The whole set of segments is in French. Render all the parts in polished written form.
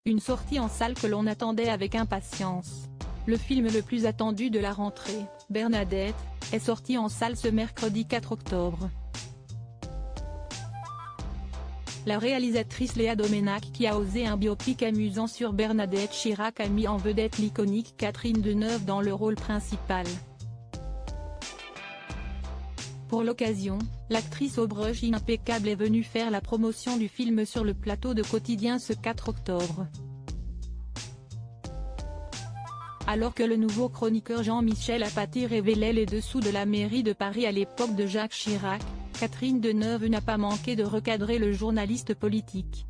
Une sortie en salle que l'on attendait avec impatience. Le film le plus attendu de la rentrée, Bernadette, est sorti en salle ce mercredi 4 octobre. La réalisatrice Léa Doménac, qui a osé un biopic amusant sur Bernadette Chirac, a mis en vedette l'iconique Catherine Deneuve dans le rôle principal. Pour l'occasion, l'actrice au brush impeccable est venue faire la promotion du film sur le plateau de Quotidien ce 4 octobre. Alors que le nouveau chroniqueur Jean-Michel Apathy révélait les dessous de la mairie de Paris à l'époque de Jacques Chirac, Catherine Deneuve n'a pas manqué de recadrer le journaliste politique.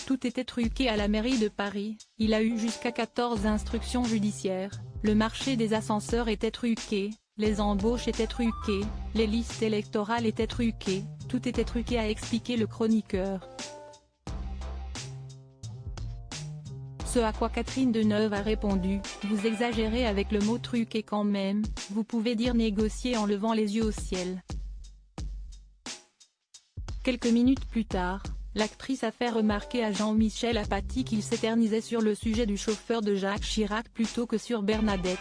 Tout était truqué à la mairie de Paris, il a eu jusqu'à 14 instructions judiciaires, le marché des ascenseurs était truqué, les embauches étaient truquées, les listes électorales étaient truquées, tout était truqué, a expliqué le chroniqueur. Ce à quoi Catherine Deneuve a répondu: « Vous exagérez avec le mot truqué quand même, vous pouvez dire négocier en levant les yeux au ciel. » Quelques minutes plus tard, l'actrice a fait remarquer à Jean-Michel Apathy qu'il s'éternisait sur le sujet du chauffeur de Jacques Chirac plutôt que sur Bernadette.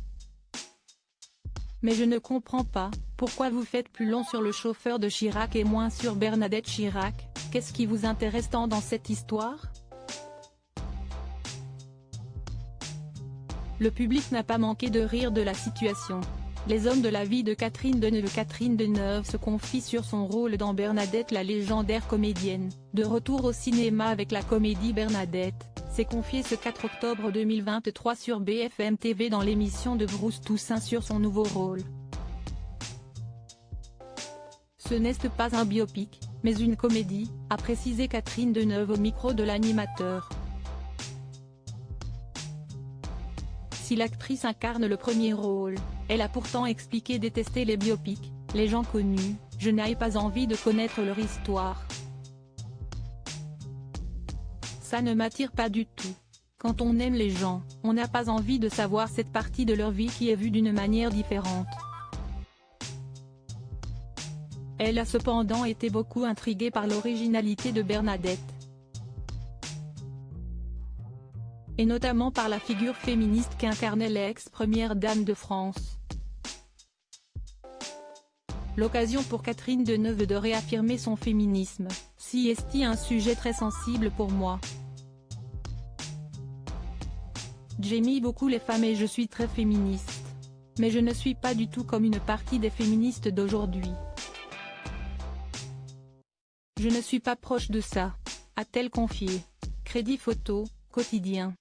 « Mais je ne comprends pas, pourquoi vous faites plus long sur le chauffeur de Chirac et moins sur Bernadette Chirac, qu'est-ce qui vous intéresse tant dans cette histoire ? » Le public n'a pas manqué de rire de la situation. Les hommes de la vie de Catherine Deneuve se confient sur son rôle dans Bernadette. La légendaire comédienne, de retour au cinéma avec la comédie Bernadette, s'est confiée ce 4 octobre 2023 sur BFM TV dans l'émission de Bruce Toussaint sur son nouveau rôle. Ce n'est pas un biopic, mais une comédie, a précisé Catherine Deneuve au micro de l'animateur. Si l'actrice incarne le premier rôle, elle a pourtant expliqué détester les biopics, les gens connus, je n'ai pas envie de connaître leur histoire. Ça ne m'attire pas du tout. Quand on aime les gens, on n'a pas envie de savoir cette partie de leur vie qui est vue d'une manière différente. Elle a cependant été beaucoup intriguée par l'originalité de Bernadette. Et notamment par la figure féministe qu'incarnait l'ex-première dame de France. L'occasion pour Catherine Deneuve de réaffirmer son féminisme, si est un sujet très sensible pour moi. J'aime beaucoup les femmes et je suis très féministe. Mais je ne suis pas du tout comme une partie des féministes d'aujourd'hui. Je ne suis pas proche de ça, a-t-elle confié. Crédit photo, Quotidien.